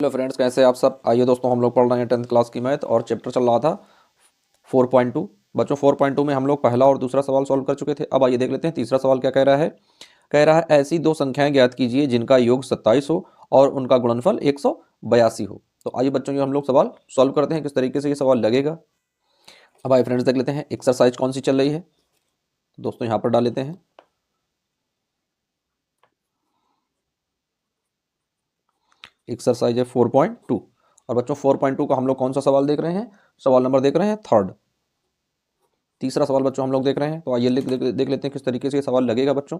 Hello friends, कैसे आप सब। आइए दोस्तों, हम लोग पढ़ रहे हैं 10th क्लास की मैथ और चैप्टर चल रहा था 4.2। बच्चों 4.2 में हम लोग पहला और दूसरा सवाल सॉल्व कर चुके थे। अब आइए देख लेते हैं तीसरा सवाल क्या कह रहा है। कह रहा है ऐसी दो संख्याएं ज्ञात कीजिए जिनका योग 27 हो और उनका गुणनफल 182 हो। तो आइए बच्चों ये हम लोग सवाल सॉल्व करते हैं, किस तरीके से ये सवाल लगेगा। अब आइए फ्रेंड्स देख लेते हैं एक्सरसाइज कौन सी चल रही है। दोस्तों यहाँ पर डाल लेते हैं एक्सरसाइज है 4.2। और बच्चों 4.2 का हम लोग कौन सा सवाल देख रहे हैं, सवाल नंबर देख रहे हैं थर्ड। तीसरा सवाल बच्चों हम लोग देख रहे हैं। तो आइए देख लेते हैं किस तरीके से ये सवाल लगेगा। बच्चों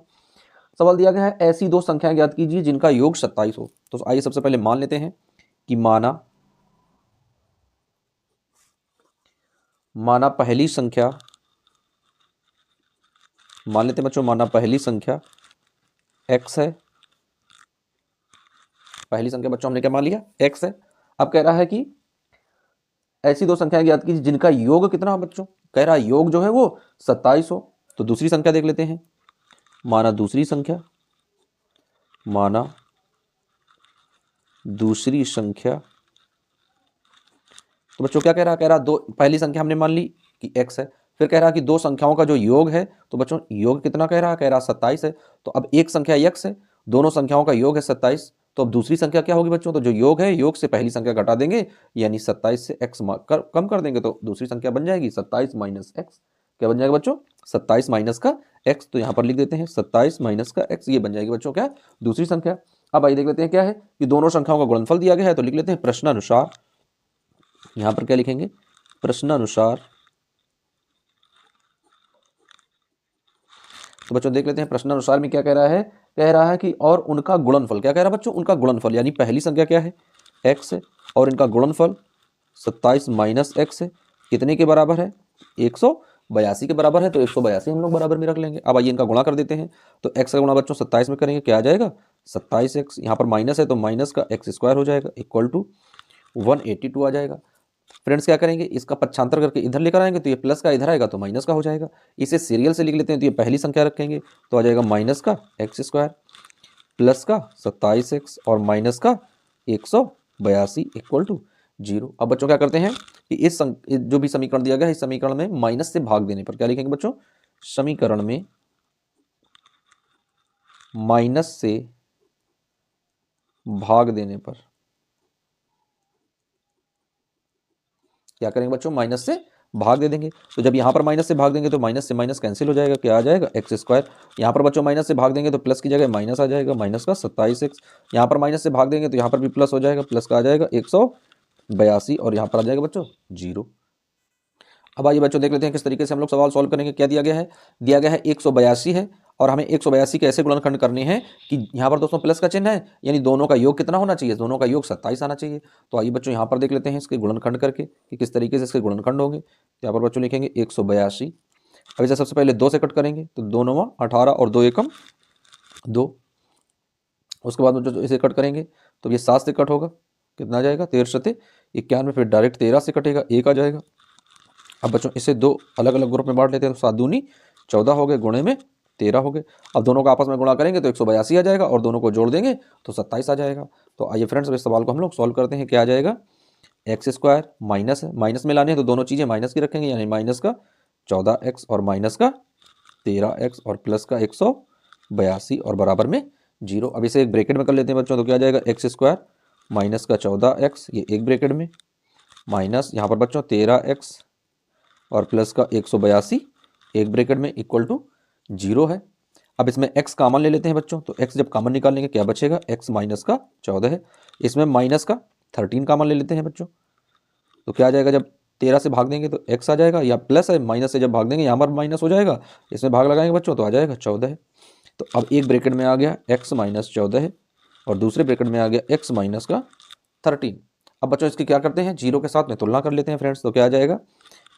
सवाल दिया गया है ऐसी दो संख्याएं ज्ञात कीजिए जिनका योग 27 हो। तो आइए सबसे पहले मान लेते हैं कि माना पहली संख्या, मान लेते हैं बच्चों माना पहली संख्या x है। पहली संख्या बच्चों हमने क्या मान लिया, x है। अब कह रहा है कि ऐसी दो संख्याएं ज्ञात कीजिए जिनका योग कितना हो। बच्चों कह रहा है योग जो है वो 27 हो। तो दूसरी संख्या देख लेते हैं। माना दूसरी संख्या तो बच्चों क्या कह रहा दो, पहली संख्या हमने मान ली कि x है। फिर कह रहा कि दो संख्याओं का जो योग है, तो बच्चों योग कितना कह रहा 27 है। तो अब एक संख्या x है, दोनों संख्याओं का योग है 27। तो अब दूसरी संख्या क्या होगी बच्चों, तो जो योग है योग से पहली संख्या घटा देंगे, यानी 27 से x कम कर देंगे तो दूसरी संख्या बन जाएगी 27 माइनस x। क्या बन जाएगा बच्चों, 27 माइनस का x। तो यहाँ पर लिख देते हैं 27 माइनस का x, ये बन जाएगी बच्चों क्या, दूसरी संख्या। अब आइए देख लेते हैं क्या है कि दोनों संख्याओं का गुणनफल दिया गया है। तो लिख लेते हैं प्रश्नानुसार। यहां पर क्या लिखेंगे, प्रश्नानुसार। तो बच्चों देख लेते हैं प्रश्नानुसार में क्या कह रहा है कि और उनका गुणनफल, क्या कह रहा है बच्चों, उनका गुणनफल यानी पहली संख्या क्या है x है और इनका गुणनफल 27 माइनस x है, कितने के बराबर है 182 के बराबर है। तो 182 हम लोग बराबर में रख लेंगे। अब आइए इनका गुणा कर देते हैं। तो x का गुणा बच्चों 27 में करेंगे, क्या आ जाएगा 27x। यहाँ पर माइनस है तो माइनस का x स्क्वायर हो जाएगा इक्वल टू 182 आ जाएगा। फ्रेंड्स क्या करेंगे, इसका पक्षांतर करके इधर लेकर आएंगे तो ये प्लस का इधर आएगा तो माइनस का हो जाएगा। इसे सीरियल से लिख लेते हैं। तो ये पहली संख्या रखेंगे तो आ जाएगा माइनस का एक्स स्क्वायर प्लस का 27x और माइनस का 182 इक्वल टू 0। अब बच्चों क्या करते हैं कि इस जो भी समीकरण दिया गया है, इस समीकरण में माइनस से भाग देने पर क्या लिखेंगे बच्चों, समीकरण में माइनस से भाग देने पर क्या करेंगे बच्चों, माइनस से भाग दे देंगे। तो जब यहाँ पर माइनस से भाग देंगे तो माइनस से माइनस कैंसिल हो जाएगा, क्या आ जाएगा एक्स स्क्वायर। यहाँ पर बच्चों माइनस से भाग देंगे तो प्लस की जगह माइनस आ जाएगा, माइनस का 27x। यहाँ पर माइनस से भाग देंगे तो यहाँ पर भी प्लस हो जाएगा, प्लस का आ जाएगा 182 और यहाँ पर आ जाएगा बच्चों 0। अब आइए बच्चों देख लेते हैं किस तरीके से हम लोग सवाल सॉल्व करेंगे। क्या दिया गया है 182 है और हमें 182 के ऐसे गुणनखंड करने हैं कि यहाँ पर दोस्तों प्लस का चिन्ह है, यानी दोनों का योग कितना होना चाहिए, दोनों का योग 27 आना चाहिए। तो आइए बच्चों यहाँ पर देख लेते हैं इसके गुणनखंड करके कि किस तरीके से इसके गुणनखंड होंगे। तो यहाँ पर बच्चों लिखेंगे 182। अब इसे सबसे पहले 2 से कट करेंगे तो 2 9 18 और 2 एकम 2। उसके बाद बच्चों इसे कट करेंगे तो ये 7 से कट होगा, कितना आ जाएगा 13 सते 91। फिर डायरेक्ट 13 से कटेगा, 1 आ जाएगा। अब बच्चों इसे दो अलग अलग ग्रुप में बांट लेते हैं। तो 7 दूनी 14 हो गए, गुणे में 13 हो गए। अब दोनों का आपस में गुणा करेंगे तो 182 आ जाएगा और दोनों को जोड़ देंगे तो 27 आ जाएगा। तो आइए फ्रेंड्स इस सवाल को हम लोग सॉल्व करते हैं। क्या आ जाएगा, एक्स स्क्वायर माइनस है, माइनस में लाने हैं तो दोनों चीज़ें माइनस की रखेंगे, यानी माइनस का 14x और माइनस का 13x और प्लस का 182 और बराबर में 0। अब इसे एक ब्रैकेट में कर लेते हैं बच्चों। तो क्या आ जाएगा एक्स स्क्वायर माइनस का 14x, ये एक ब्रैकेट में, माइनस यहाँ पर बच्चों 13x और प्लस का 182 एक ब्रैकेट में इक्वल टू 0 है। अब इसमें x कॉमन ले लेते हैं बच्चों। तो x जब कॉमन निकालेंगे क्या बचेगा, x माइनस का 14 है। इसमें माइनस का 13 कॉमन ले लेते हैं बच्चों। तो क्या आ जाएगा, जब 13 से भाग देंगे तो x आ जाएगा, या प्लस है माइनस से जब भाग देंगे यहाँ पर माइनस हो जाएगा, इसमें भाग लगाएंगे बच्चों तो आ जाएगा 14 है। तो अब एक ब्रैकेट में आ गया x माइनस 14 है और दूसरे ब्रैकेट में आ गया x माइनस का 13। अब बच्चों इसकी क्या करते हैं, 0 के साथ में तुलना कर लेते हैं फ्रेंड्स। तो क्या आ जाएगा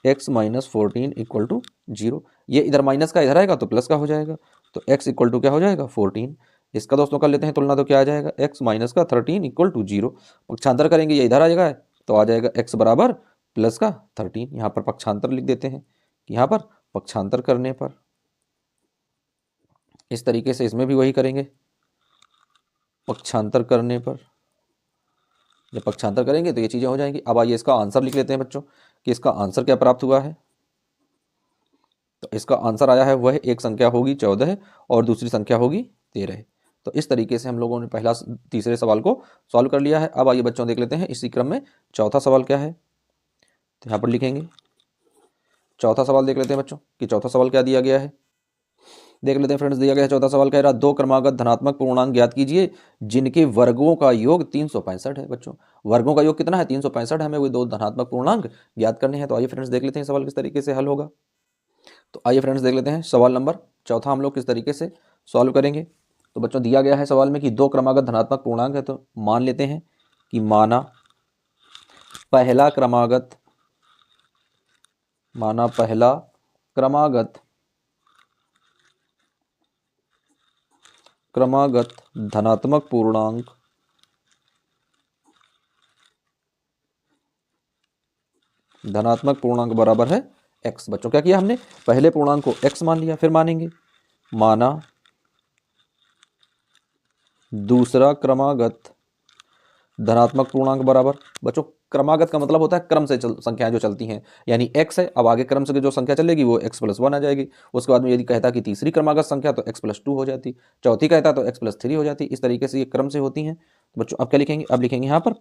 x माइनस 14 इक्वल टू 0। ये इधर माइनस का इधर आएगा तो प्लस का हो जाएगा। तो x इक्वल टू क्या हो जाएगा 14। इसका दोस्तों कर लेते हैं तुलना। तो क्या आ जाएगा x माइनस का 13 इक्वल टू 0। पक्षांतर करेंगे ये इधर आ जाएगा तो आ जाएगा x बराबर प्लस का 13। यहाँ पर पक्षांतर लिख देते हैं कि यहाँ पर पक्षांतर करने पर इस तरीके से इसमें भी वही करेंगे, पक्षांतर करने पर जब पक्षांतर करेंगे तो ये चीज़ें हो जाएंगी। अब आइए इसका आंसर लिख लेते हैं बच्चों कि इसका आंसर क्या प्राप्त हुआ है। तो इसका आंसर आया है वह एक संख्या होगी 14 और दूसरी संख्या होगी 13। तो इस तरीके से हम लोगों ने पहला तीसरे सवाल को सॉल्व कर लिया है। अब आइए बच्चों देख लेते हैं इसी क्रम में चौथा सवाल क्या है। तो यहाँ पर लिखेंगे चौथा सवाल, देख लेते हैं बच्चों कि चौथा सवाल क्या दिया गया है। देख लेते हैं फ्रेंड्स, दिया गया है चौथा सवाल कह रहा दो क्रमागत धनात्मक पूर्णांक ज्ञात कीजिए जिनके वर्गों का योग 365 है। बच्चों वर्गों का योग कितना है, 365 है। हमें वो दो धनात्मक पूर्णांक ज्ञात करने हैं। तो आइए फ्रेंड्स देख लेते हैं सवाल किस तरीके से हल होगा। तो आइए फ्रेंड्स देख लेते हैं सवाल नंबर चौथा हम लोग किस तरीके से सॉल्व करेंगे। तो बच्चों दिया गया है सवाल में कि दो क्रमागत धनात्मक पूर्णांक है। तो मान लेते हैं कि माना पहला क्रमागत धनात्मक पूर्णांक बराबर है x। बच्चों क्या किया हमने, पहले पूर्णांक को x मान लिया, फिर मानेंगे माना दूसरा क्रमागत धनात्मक पूर्णांक बराबर। बच्चों क्रमागत का मतलब होता है क्रम से संख्याएं जो चलती हैं, यानी x है, अब आगे क्रम से जो संख्या चलेगी वो x+1 आ जाएगी। उसके बाद में यदि कहता कि तीसरी क्रमागत संख्या तो x+2 हो जाती, चौथी कहता तो x+3 हो जाती। इस तरीके से ये क्रम से होती हैं। तो बच्चों अब क्या लिखेंगे, अब लिखेंगे यहाँ पर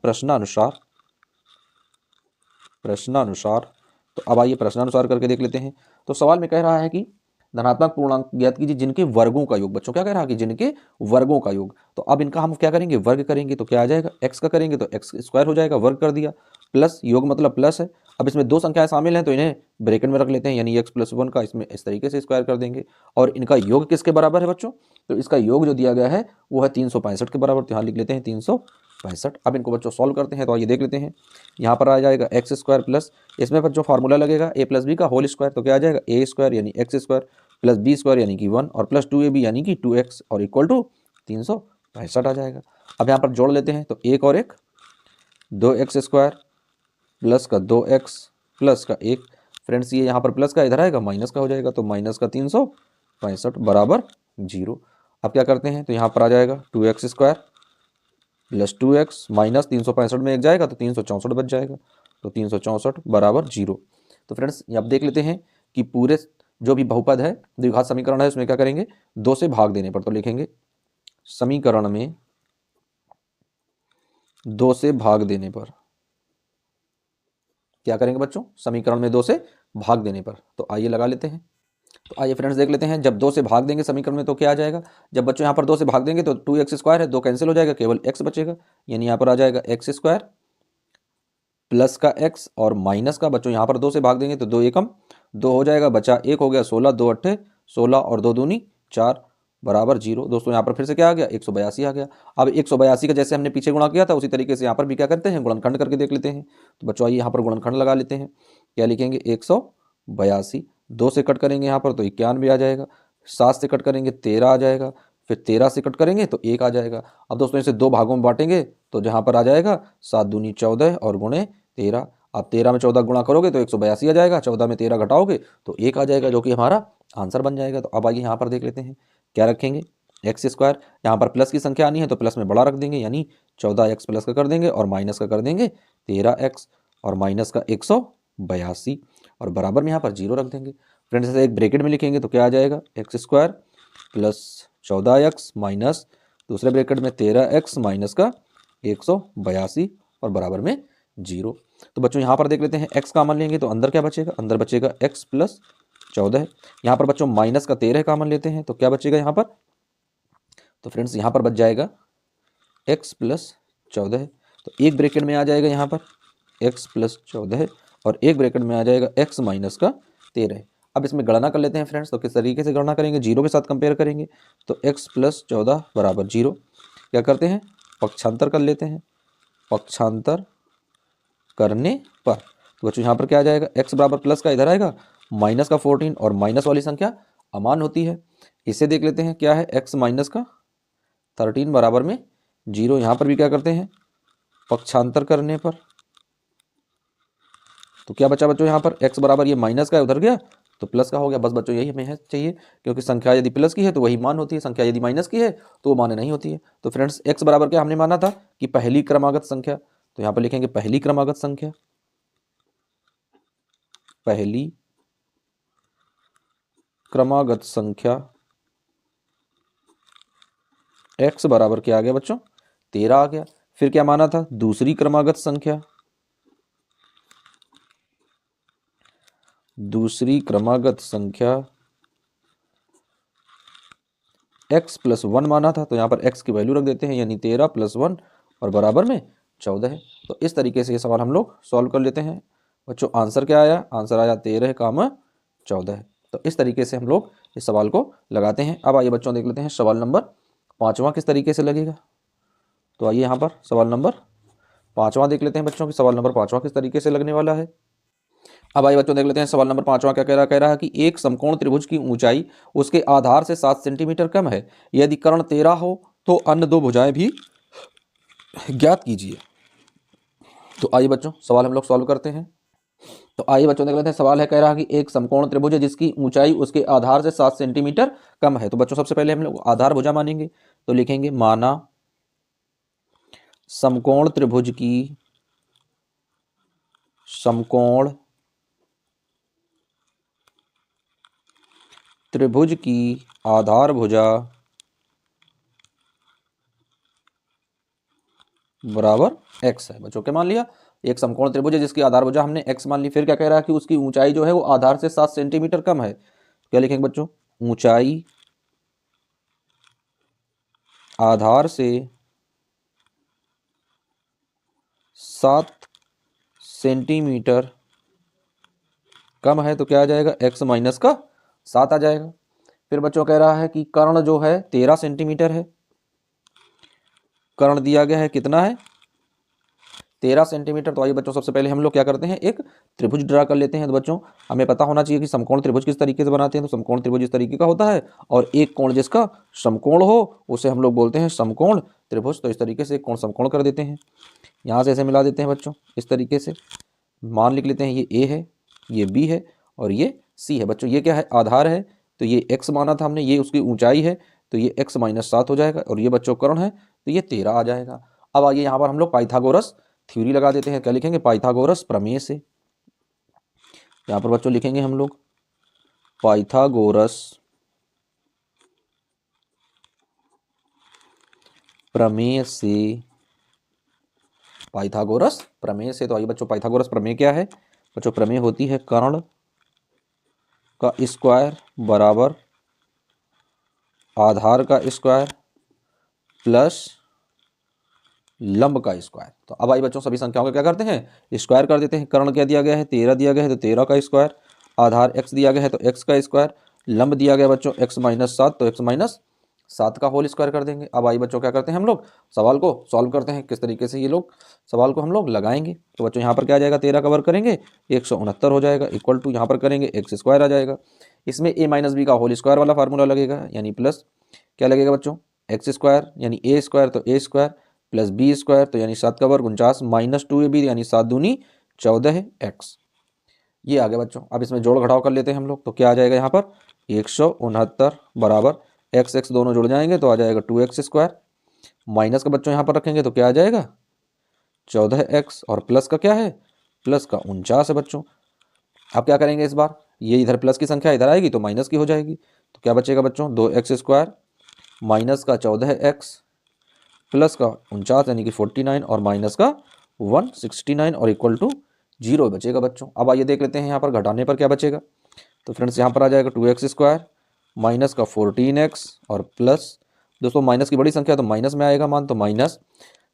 प्रश्नानुसार। तो अब आइए प्रश्नानुसार करके देख लेते हैं। तो सवाल में कह रहा है कि धनात्मक पूर्णांक ज्ञात कीजिए जिनके वर्गों का योग। बच्चों क्या कह रहा है कि जिनके वर्गों का योग। तो अब इनका हम क्या करेंगे, वर्ग करेंगे। तो क्या आ जाएगा, x का करेंगे तो x² हो जाएगा, वर्ग कर दिया, प्लस योग मतलब प्लस है। अब इसमें दो संख्याएं शामिल हैं तो इन्हें ब्रैकेट में रख लेते हैं, यानी x+1 का इसमें इस तरीके से स्क्वायर कर देंगे। और इनका योग किसके बराबर है बच्चों, तो इसका योग जो दिया गया है वो है 365 के बराबर। तो यहाँ लिख लेते हैं 365। अब इनको बच्चों सॉल्व करते हैं। तो आइए देख लेते हैं, यहाँ पर आ जाएगा x² प्लस, इसमें बच्चों फार्मूला लगेगा a+b का होल स्क्वायर। तो क्या आ जाएगा a² यानी x² प्लस b² यानी कि 1 और प्लस 2ab यानी कि 2x और इक्वल टू 365 आ जाएगा। अब यहाँ पर जोड़ लेते हैं, तो एक और एक 2x² प्लस का 2x प्लस का 1। फ्रेंड्स ये यहाँ पर प्लस का इधर आएगा माइनस का हो जाएगा, तो माइनस का 365 बराबर 0। अब क्या करते हैं, तो यहाँ पर आ जाएगा 2x² प्लस 2x माइनस 365 में एक जाएगा तो 364 बच जाएगा, तो 364 बराबर 0। तो फ्रेंड्स अब देख लेते हैं कि पूरे जो भी बहुपद है, द्विघात समीकरण है, उसमें क्या करेंगे, 2 से भाग देने पर। तो लिखेंगे समीकरण में 2 से भाग देने पर क्या करेंगे बच्चों, समीकरण में 2 से भाग देने पर। तो आइए लगा लेते हैं। तो आइए फ्रेंड्स देख लेते हैं, जब 2 से भाग देंगे समीकरण में तो क्या आ जाएगा, जब बच्चों यहाँ पर 2 से भाग देंगे तो 2x² है, 2 कैंसिल हो जाएगा, केवल x बचेगा, यानी यहाँ पर आ जाएगा x² प्लस का x और माइनस का, बच्चों यहाँ पर 2 से भाग देंगे तो 2 एकम 2 हो जाएगा, बचा 1 हो गया 16, 2 अट्ठे 16 और 2 दूनी 4 बराबर 0। दोस्तों यहाँ पर फिर से क्या आ गया, 182 आ गया। अब 182 का जैसे हमने पीछे गुणा किया था उसी तरीके से यहाँ पर भी क्या करते हैं, गुणनखंड करके देख लेते हैं। तो बच्चों आइए यहाँ पर गुणनखंड लगा लेते हैं। क्या लिखेंगे, 182, 2 से कट करेंगे यहाँ पर तो 91 आ जाएगा, 7 से कट करेंगे 13 आ जाएगा, फिर 13 से कट करेंगे तो 1 आ जाएगा। अब दोस्तों इसे 2 भागों में बांटेंगे तो जहाँ पर आ जाएगा 7 दूनी 14 और गुणे 13। आप 13 में 14 गुणा करोगे तो 182 आ जाएगा, 14 में 13 घटाओगे तो 1 आ जाएगा, जो कि हमारा आंसर बन जाएगा। तो अब आइए यहाँ पर देख लेते हैं क्या रखेंगे, x², यहाँ पर प्लस की संख्या आनी है तो प्लस में बड़ा रख देंगे, यानी 14x प्लस का कर देंगे और माइनस का कर देंगे 13x और माइनस का 182 और बराबर में यहाँ पर 0 रख देंगे। फ्रेंड्स ऐसे एक ब्रैकेट में लिखेंगे तो क्या आ जाएगा, x² प्लस 14x माइनस दूसरे ब्रैकेट में 13x माइनस का 182 और बराबर में 0। तो बच्चों यहाँ पर देख लेते हैं x कॉमन लेंगे तो अंदर क्या बचेगा, अंदर बचेगा x प्लस 14। यहाँ पर बच्चों माइनस का 13 कॉमन लेते हैं तो क्या बचेगा यहाँ पर, तो फ्रेंड्स यहाँ पर बच जाएगा x प्लस 14। तो एक ब्रैकेट में आ जाएगा यहाँ पर x प्लस 14 और एक ब्रैकेट में आ जाएगा x माइनस का 13। अब इसमें गणना कर लेते हैं फ्रेंड्स। तो किस तरीके से गणना करेंगे, 0 के साथ कंपेयर करेंगे। तो x प्लस 14 बराबर 0। क्या करते हैं, पक्षांतर कर लेते हैं, पक्षांतर करने पर तो बच्चों यहाँ पर क्या आ जाएगा, x बराबर प्लस का इधर आएगा माइनस का 14 और माइनस वाली संख्या अमान होती है। इसे देख लेते हैं क्या है, x माइनस का 13 बराबर में 0। यहाँ पर भी क्या करते हैं, पक्षांतर करने पर तो क्या बचा बच्चों, यहाँ पर x बराबर ये माइनस का उधर गया तो प्लस का हो गया। बस बच्चों यही हमें है चाहिए, क्योंकि संख्या यदि प्लस की है तो वही मान होती है, संख्या यदि माइनस की है तो वो मान नहीं होती है। तो फ्रेंड्स x बराबर क्या हमने माना था कि पहली क्रमागत संख्या, तो यहाँ पर लिखेंगे पहली क्रमागत संख्या, पहली क्रमागत संख्या x बराबर क्या आ गया बच्चों, 13 आ गया। फिर क्या माना था, दूसरी क्रमागत संख्या, दूसरी क्रमागत संख्या x + 1 माना था, तो यहाँ पर x की वैल्यू रख देते हैं, यानी 13 + 1 और बराबर में 14 है। तो इस तरीके से ये सवाल हम लोग सॉल्व कर लेते हैं बच्चों। आंसर क्या आया, आंसर आया 13, 14 है। तो इस तरीके से हम लोग इस सवाल को लगाते हैं। अब आइए बच्चों देख लेते हैं सवाल नंबर 5वां किस तरीके से लगेगा। तो आइए यहाँ पर सवाल नंबर 5वां देख लेते हैं बच्चों की सवाल नंबर 5वां किस तरीके से लगने वाला है। अब आइए बच्चों देख लेते हैं सवाल नंबर 5वां क्या कह रहा है कि एक समकोण त्रिभुज की ऊंचाई उसके आधार से 7 सेंटीमीटर कम है, यदि कर्ण 13 हो तो अन्य दो भुजाएं भी ज्ञात कीजिए। तो आइए बच्चों सवाल हम लोग सॉल्व करते हैं। तो आइए बच्चों देख लेते हैं, सवाल है कह रहा है कि एक समकोण त्रिभुज है जिसकी ऊंचाई उसके आधार से 7 सेंटीमीटर कम है। तो बच्चों सबसे पहले हम लोग आधार भुजा मानेंगे, तो लिखेंगे माना समकोण त्रिभुज की, समकोण त्रिभुज की आधार भुजा बराबर x है। बच्चों क्या मान लिया, एक समकोण त्रिभुज है जिसकी आधार भुजा हमने x मान ली। फिर क्या कह रहा है कि उसकी ऊंचाई जो है वो आधार से 7 सेंटीमीटर कम है। क्या लिखेंगे बच्चों, ऊंचाई आधार से 7 सेंटीमीटर कम है, तो क्या आ जाएगा, x माइनस का 7 आ जाएगा। फिर बच्चों कह रहा है कि कर्ण जो है 13 सेंटीमीटर है, कर्ण दिया गया है कितना है, 13 सेंटीमीटर। तो आइए बच्चों सबसे पहले हम लोग क्या करते हैं, एक त्रिभुज ड्रा कर लेते हैं। तो बच्चों हमें पता होना चाहिए कि समकोण त्रिभुज किस तरीके से बनाते हैं। तो समकोण त्रिभुज इस तरीके का होता है, और एक कोण जिसका समकोण हो उसे हम लोग बोलते हैं समकोण त्रिभुज। तो इस तरीके से एक कोण समकोण कर देते हैं, यहाँ से ऐसे मिला देते हैं बच्चों। इस तरीके से मान लिख लेते हैं, ये ए है, ये बी है और ये सी है। बच्चों ये क्या है, आधार है, तो ये x माना था हमने, ये उसकी ऊंचाई है, तो ये x माइनस 7 हो जाएगा, और ये बच्चों कर्ण है तो ये 13 आ जाएगा। अब आइए यहाँ पर हम लोग पाइथागोरस थ्योरी लगा देते हैं। क्या लिखेंगे, पाइथागोरस प्रमेय से। यहाँ पर बच्चों लिखेंगे हम लोग पाइथागोरस प्रमेय से, पाइथागोरस प्रमेय से। तो आइए बच्चों पाइथागोरस प्रमेय क्या है बच्चों, प्रमेय होती है कर्ण का स्क्वायर बराबर आधार का स्क्वायर प्लस लंब का स्क्वायर। तो अब आइए बच्चों सभी संख्याओं का क्या करते हैं, स्क्वायर कर देते हैं। कर्ण क्या दिया गया है, 13 दिया गया है, तो 13 का स्क्वायर, आधार x दिया गया है तो x का स्क्वायर, लंब दिया गया बच्चों x माइनस 7, तो x माइनस 7 का होल स्क्वायर कर देंगे। अब आइए बच्चों क्या करते हैं, हम लोग सवाल को सॉल्व करते हैं, किस तरीके से ये लोग सवाल को हम लोग लगाएंगे। तो बच्चों यहाँ पर क्या आ जाएगा, 13 कवर करेंगे 169 हो जाएगा, इक्वल टू यहाँ पर करेंगे x स्क्वायर आ जाएगा। इसमें a माइनस बी का होल स्क्वायर वाला फार्मूला लगेगा, यानी प्लस क्या लगेगा बच्चों, एक्स स्क्वायर यानी ए स्क्वायर, तो ए स्क्वायर प्लस बी स्क्वायर, तो यानी 7 का वर्ग 49 माइनस 2ab यानी 7 दूनी 14 x। ये आ गया बच्चों। अब इसमें जोड़ घटाव कर लेते हैं हम लोग, तो क्या आ जाएगा यहाँ पर 169 बराबर एक्स एक्स दोनों जुड़ जाएंगे तो आ जाएगा 2x स्क्वायर, माइनस का बच्चों यहाँ पर रखेंगे तो क्या आ जाएगा 14x, और प्लस का क्या है, प्लस का 49 है बच्चों। अब क्या करेंगे, इस बार ये इधर प्लस की संख्या इधर आएगी तो माइनस की हो जाएगी, तो क्या बचेगा बच्चों 2x स्क्वायर माइनस का 14x प्लस का 49 यानी कि 49 और माइनस का 169 और इक्वल टू 0 बचेगा बच्चों। अब आइए देख लेते हैं यहाँ पर घटाने पर क्या बचेगा। तो फ्रेंड्स यहाँ पर आ जाएगा 2x स्क्वायर माइनस का 14x और प्लस, दोस्तों माइनस की बड़ी संख्या तो माइनस में आएगा मान, तो माइनस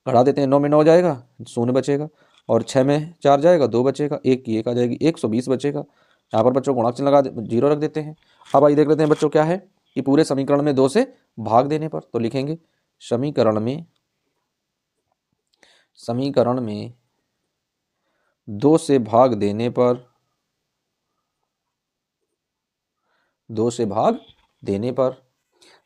घटा देते हैं, 9 में 9 जाएगा 0 बचेगा, और 6 में 4 जाएगा 2 बचेगा, 1 की 1 आ जाएगी 120 बचेगा। यहाँ पर बच्चों गुणांक चिन्ह लगा 0 रख देते हैं। अब आइए देख लेते हैं बच्चों क्या है कि पूरे समीकरण में 2 से भाग देने पर, तो लिखेंगे समीकरण में 2 से भाग देने पर, 2 से भाग देने पर।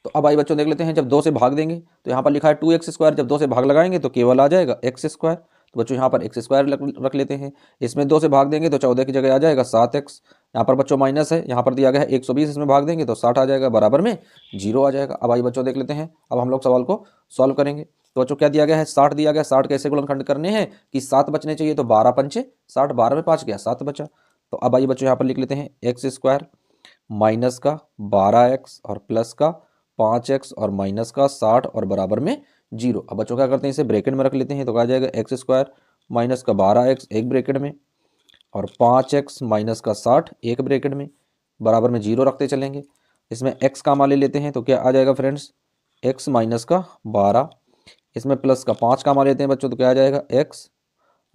तो अब आइए बच्चों देख लेते हैं, जब 2 से भाग देंगे तो यहाँ पर लिखा है 2x स्क्वायर, जब 2 से भाग लगाएंगे तो केवल आ जाएगा x स्क्वायर। तो बच्चों यहाँ पर x स्क्वायर रख लेते हैं, इसमें 2 से भाग देंगे तो 14 की जगह आ जाएगा 7x। यहाँ पर बच्चों माइनस है, यहाँ पर दिया गया है 120, इसमें भाग देंगे तो 60 आ जाएगा, बराबर में 0 आ जाएगा। अब आइए बच्चों देख लेते हैं, अब हम लोग सवाल को सॉल्व करेंगे। तो बच्चों क्या दिया गया है, 60 दिया गया। 60 कैसे गुणनखंड करने हैं कि 7 बचने चाहिए, तो 12 पंचे 60, 12 में 5 गया 7 बचा। तो अब आइए बच्चों यहाँ पर लिख लेते हैं एक्स स्क्वायर माइनस का 12x और प्लस का 5x और माइनस का 60 और बराबर में 0। अब बच्चों क्या करते हैं, इसे ब्रैकेट में रख लेते हैं। तो क्या जाएगा एक्स स्क्वायर माइनस का 12x एक ब्रैकेट में और 5x माइनस का 60 एक ब्रैकेट में, बराबर में 0 रखते चलेंगे। इसमें x का मान ले लेते हैं, तो क्या आ जाएगा फ्रेंड्स, x माइनस का 12, इसमें प्लस का 5 का मान लेते हैं बच्चों, तो क्या आ जाएगा x,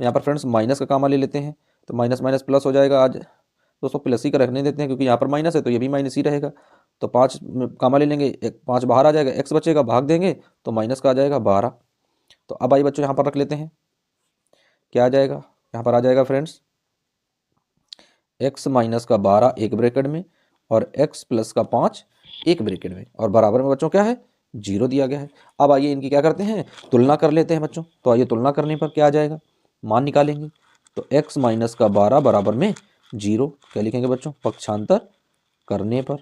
यहाँ पर फ्रेंड्स माइनस का मान ले लेते हैं, तो माइनस माइनस प्लस हो जाएगा। आज दोस्तों प्लस ही का रखने देते हैं क्योंकि यहाँ पर माइनस है तो ये भी माइनस ही रहेगा। तो 5 कामा ले लेंगे, 5 बाहर आ जाएगा, x बचेगा, भाग देंगे तो माइनस का आ जाएगा 12। तो अब आइए बच्चों यहाँ पर रख लेते हैं, क्या आ जाएगा, यहाँ पर आ जाएगा फ्रेंड्स x माइनस का 12 एक ब्रैकेट में और x प्लस का 5 एक ब्रैकेट में, और बराबर में बच्चों क्या है, 0 दिया गया है। अब आइए इनकी क्या करते हैं, तुलना कर लेते हैं बच्चों। तो आइए तुलना करने पर क्या आ जाएगा, मान निकालेंगे। तो x माइनस का 12 बराबर में 0, क्या लिखेंगे बच्चों, पक्षांतर करने पर,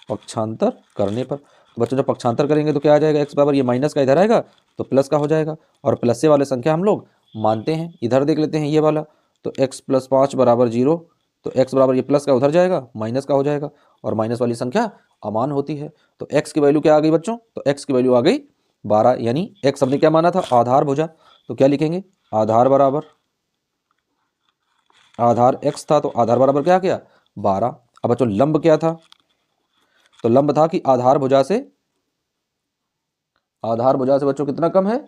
पक्षांतर करने पर। तो बच्चों जब पक्षांतर करेंगे तो क्या आ जाएगा, x बराबर ये माइनस का इधर आएगा तो प्लस का हो जाएगा, और प्लस से वाले संख्या हम लोग मानते हैं। इधर देख लेते हैं ये वाला, तो x प्लस 5 बराबर 0, तो x बराबर ये प्लस का उधर जाएगा माइनस का हो जाएगा, और माइनस वाली संख्या अमान होती है। तो x की वैल्यू क्या आ गई बच्चों, तो x की वैल्यू आ गई 12, यानी x हमने क्या माना था, आधार भुजा। तो क्या लिखेंगे, आधार बराबर, आधार x था तो आधार बराबर क्या किया 12। अब बच्चों लंब क्या था, तो लंब था कि आधार भुजा से, आधार भुजा से बच्चों कितना कम है,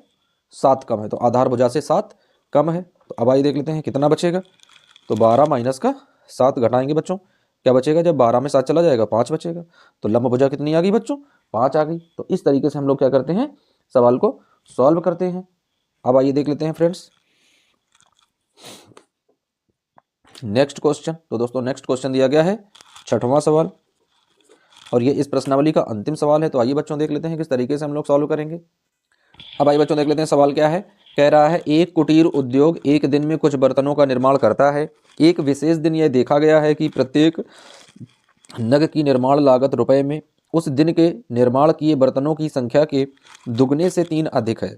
7 कम है, तो आधार भुजा से 7 कम है। तो अब आइए देख लेते हैं कितना बचेगा, तो 12 माइनस का 7 घटाएंगे बच्चों, क्या बचेगा, जब 12 में 7 चला जाएगा 5 बचेगा। तो लंब भुजा कितनी आ गई बच्चों, 5 आ गई। तो इस तरीके से हम लोग क्या करते हैं, सवाल को सॉल्व करते हैं। अब आइए देख लेते हैं फ्रेंड्स नेक्स्ट क्वेश्चन। तो दोस्तों नेक्स्ट क्वेश्चन दिया गया है 6वां सवाल, और ये इस प्रश्नावली का अंतिम सवाल है। तो आइए बच्चों देख लेते हैं किस तरीके से हम लोग सॉल्व करेंगे। अब आइए बच्चों देख लेते हैं सवाल क्या है। कह रहा है एक कुटीर उद्योग एक दिन में कुछ बर्तनों का निर्माण करता है। एक विशेष दिन यह देखा गया है कि प्रत्येक नग की निर्माण लागत रुपए में उस दिन के निर्माण किए बर्तनों की संख्या के दुगने से 3 अधिक है।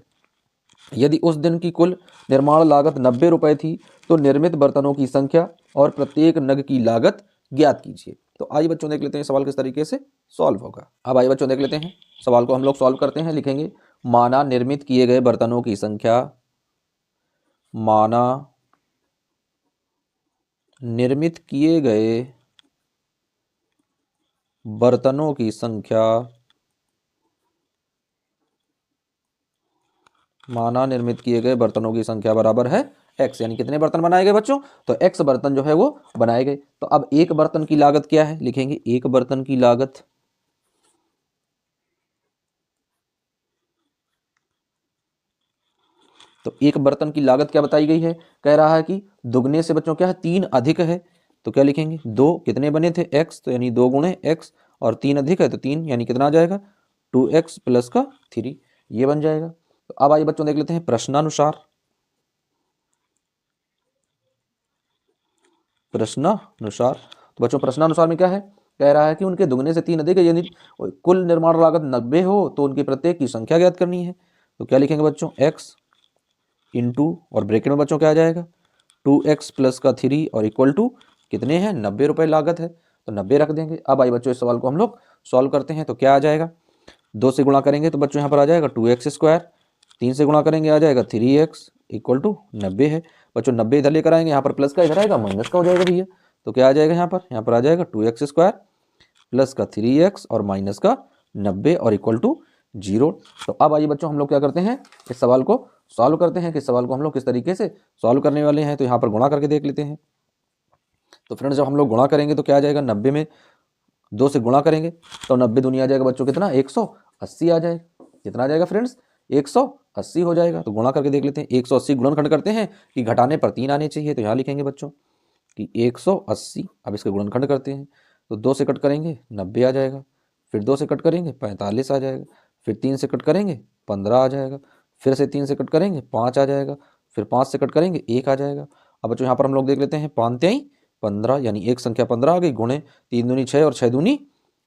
यदि उस दिन की कुल निर्माण लागत 90 रुपये थी तो निर्मित बर्तनों की संख्या और प्रत्येक नग की लागत ज्ञात कीजिए। तो आइए बच्चों देख लेते हैं सवाल किस तरीके से सॉल्व होगा। अब आइए बच्चों देख लेते हैं सवाल को हम लोग सॉल्व करते हैं। लिखेंगे माना निर्मित किए गए बर्तनों की संख्या, माना निर्मित किए गए बर्तनों की संख्या, माना निर्मित किए गए बर्तनों की संख्या बराबर है x, यानी कितने बर्तन बनाए गए बच्चों, तो x बर्तन जो है वो बनाए गए। तो अब एक बर्तन की लागत क्या है, लिखेंगे एक बर्तन की लागत, तो एक बर्तन की लागत क्या बताई गई है, कह रहा है कि दुगने से बच्चों क्या है 3 अधिक है। तो क्या लिखेंगे, 2 कितने बने थे x, तो यानी 2 गुणे x, और 3 अधिक है तो 3, यानी कितना आ जाएगा 2x प्लस का 3, ये बन जाएगा। तो अब आइए बच्चों देख लेते हैं प्रश्नानुसार, प्रश्नानुसार। तो बच्चों प्रश्नानुसार में क्या है, कह रहा है कि उनके दुगने से 3 अधिक है, यानी कुल निर्माण लागत 90 हो तो उनके प्रत्येक की संख्या ज्ञात करनी है। तो क्या लिखेंगे बच्चों, x इंटू, और ब्रैकेट में बच्चों क्या आ जाएगा 2x प्लस का 3, और इक्वल टू कितने हैं 90 रुपये लागत है, तो 90 रख देंगे। अब आइए बच्चों इस सवाल को हम लोग सॉल्व करते हैं। तो क्या आ जाएगा, 2 से गुणा करेंगे तो बच्चों यहाँ पर आ जाएगा 2x स्क्वायर, 3 से गुणा करेंगे आ जाएगा 3x इक्वल टू 90 है। बच्चों 90 इधर लेकर आएंगे, यहाँ पर प्लस का इधर आएगा माइनस का हो जाएगा भैया। तो क्या आ जाएगा यहाँ पर आ जाएगा 2x स्क्वायर प्लस का 3x और माइनस का 90 और इक्वल टू 0। तो अब आइए बच्चों हम लोग क्या करते हैं, इस सवाल को सॉल्व करते हैं कि इस सवाल को हम लोग किस तरीके से सॉल्व करने वाले हैं। तो यहाँ पर गुणा करके देख लेते हैं। तो फ्रेंड्स जब हम लोग गुणा करेंगे तो क्या आ जाएगा, 90 में 2 से गुणा करेंगे तो 90 दूनी आ जाएगा बच्चों कितना 180 आ जाएगा। कितना आ जाएगा फ्रेंड्स 180 हो जाएगा। तो गुणा करके देख लेते हैं, 180 गुणनखंड करते हैं कि घटाने पर 3 आने चाहिए। तो यहाँ लिखेंगे बच्चों कि 180, अब इसके गुणनखंड करते हैं तो 2 से कट करेंगे 90 आ जाएगा, फिर 2 से कट करेंगे 45 आ जाएगा, फिर 3 से कट करेंगे 15 आ जाएगा, फिर से 3 से कट करेंगे 5 आ जाएगा, फिर 5 से कट करेंगे 1 आ जाएगा। अब बच्चों यहाँ पर हम लोग देख लेते हैं 5 3 15, यानी एक संख्या 15 आ गई, गुणे 3 दूनी 6 और 6 दूनी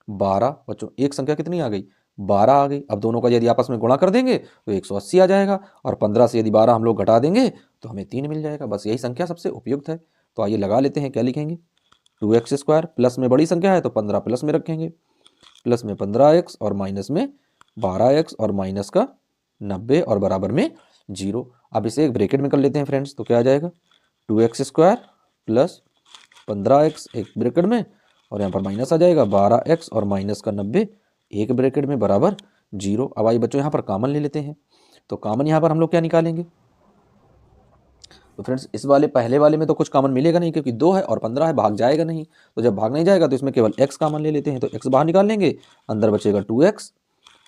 12। बच्चों एक संख्या कितनी आ गई 12 आ गई। अब दोनों का यदि आपस में गुणा कर देंगे तो 180 आ जाएगा, और 15 से यदि 12 हम लोग घटा देंगे तो हमें 3 मिल जाएगा। बस यही संख्या सबसे उपयुक्त है। तो आइए लगा लेते हैं, क्या लिखेंगे, 2x² प्लस में बड़ी संख्या है तो 15 प्लस में रखेंगे, प्लस में 15x और माइनस में 12x और माइनस का 90 और बराबर में 0। अब इसे एक ब्रैकेट में कर लेते हैं फ्रेंड्स, तो क्या आ जाएगा, 2x² प्लस 15x एक ब्रैकेट में, और यहाँ पर माइनस आ जाएगा 12x और माइनस का 90 एक ब्रैकेट में बराबर 0। अब आइए बच्चों यहाँ पर कॉमन ले लेते हैं। तो कॉमन यहाँ पर हम लोग क्या निकालेंगे, तो फ्रेंड्स इस वाले पहले वाले में तो कुछ कॉमन मिलेगा नहीं, क्योंकि 2 है और 15 है, भाग जाएगा नहीं। तो जब भाग नहीं जाएगा तो इसमें केवल x कॉमन ले लेते हैं। तो x बाहर निकाल लेंगे, अंदर बचेगा 2x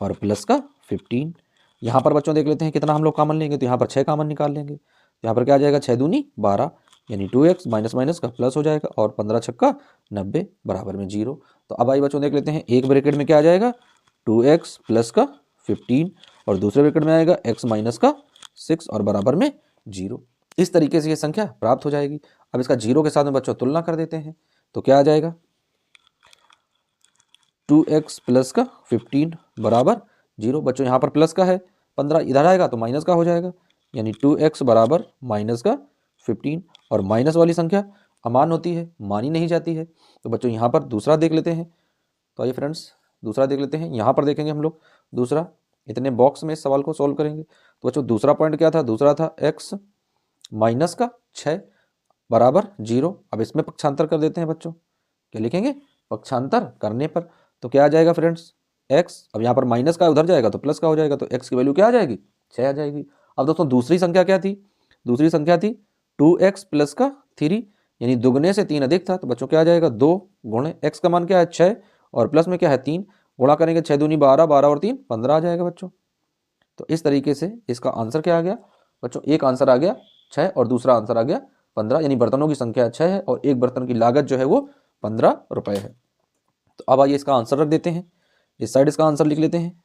और प्लस का 15। यहाँ पर बच्चों देख लेते हैं कितना हम लोग कॉमन लेंगे, तो यहाँ पर 6 कॉमन निकाल लेंगे। यहाँ पर क्या आ जाएगा, 6 दूनी 12, यानी 2x माइनस माइनस का प्लस हो जाएगा, और 15 छक्का 90 बराबर में 0। तो अब आइए बच्चों देख लेते हैं, एक ब्रैकेट में क्या आ जाएगा, 2x प्लस का 15, और दूसरे ब्रैकेट में आएगा x माइनस का 6 और बराबर में 0। इस तरीके से ये संख्या प्राप्त हो जाएगी। अब इसका 0 के साथ में बच्चों तुलना कर देते हैं, तो क्या आ जाएगा, 2x प्लस का 15 बराबर 0। बच्चों यहाँ पर प्लस का है, 15 इधर आएगा तो माइनस का हो जाएगा, यानी 2x बराबर माइनस का 15। और माइनस वाली संख्या अमान होती है, मानी नहीं जाती है। तो बच्चों यहाँ पर दूसरा देख लेते हैं। तो आइए फ्रेंड्स दूसरा देख लेते हैं। यहाँ पर देखेंगे हम लोग दूसरा, इतने बॉक्स में इस सवाल को सॉल्व करेंगे। तो बच्चों दूसरा पॉइंट क्या था, दूसरा था x माइनस का 6 बराबर 0। अब इसमें पक्षांतर कर देते हैं बच्चों, क्या लिखेंगे, पक्षांतर करने पर तो क्या आ जाएगा फ्रेंड्स, x, अब यहाँ पर माइनस का उधर जाएगा तो प्लस का हो जाएगा, तो x की वैल्यू क्या आ जाएगी, 6 आ जाएगी। अब दोस्तों दूसरी संख्या क्या थी, दूसरी संख्या थी 2x प्लस का 3, यानी दुगने से 3 अधिक था। तो बच्चों क्या आ जाएगा, 2 गुणे x का मान क्या है 6, और प्लस में क्या है 3, गुणा करेंगे 6 दूनी 12, 12 और 3 15 आ जाएगा बच्चों। तो इस तरीके से इसका आंसर क्या आ गया बच्चों, एक आंसर आ गया 6 और दूसरा आंसर आ गया 15, यानी बर्तनों की संख्या 6 है और एक बर्तन की लागत जो है वो 15 रुपए है। तो अब आइए इसका आंसर रख देते हैं, इस साइड इसका आंसर लिख लेते हैं।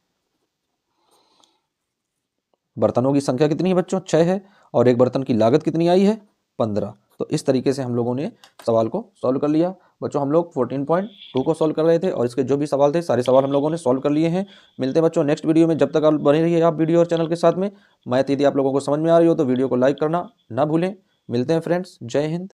बर्तनों की संख्या कितनी है बच्चों, 6 है, और एक बर्तन की लागत कितनी आई है, 15। तो इस तरीके से हम लोगों ने सवाल को सॉल्व कर लिया। बच्चों हम लोग 14.2 को सॉल्व कर रहे थे, और इसके जो भी सवाल थे सारे सवाल हम लोगों ने सॉल्व कर लिए हैं। मिलते हैं बच्चों नेक्स्ट वीडियो में, जब तक आप बने रहिए आप वीडियो और चैनल के साथ में। मैथ यदि आप लोगों को समझ में आ रही हो तो वीडियो को लाइक करना ना भूलें। मिलते हैं फ्रेंड्स, जय हिंद।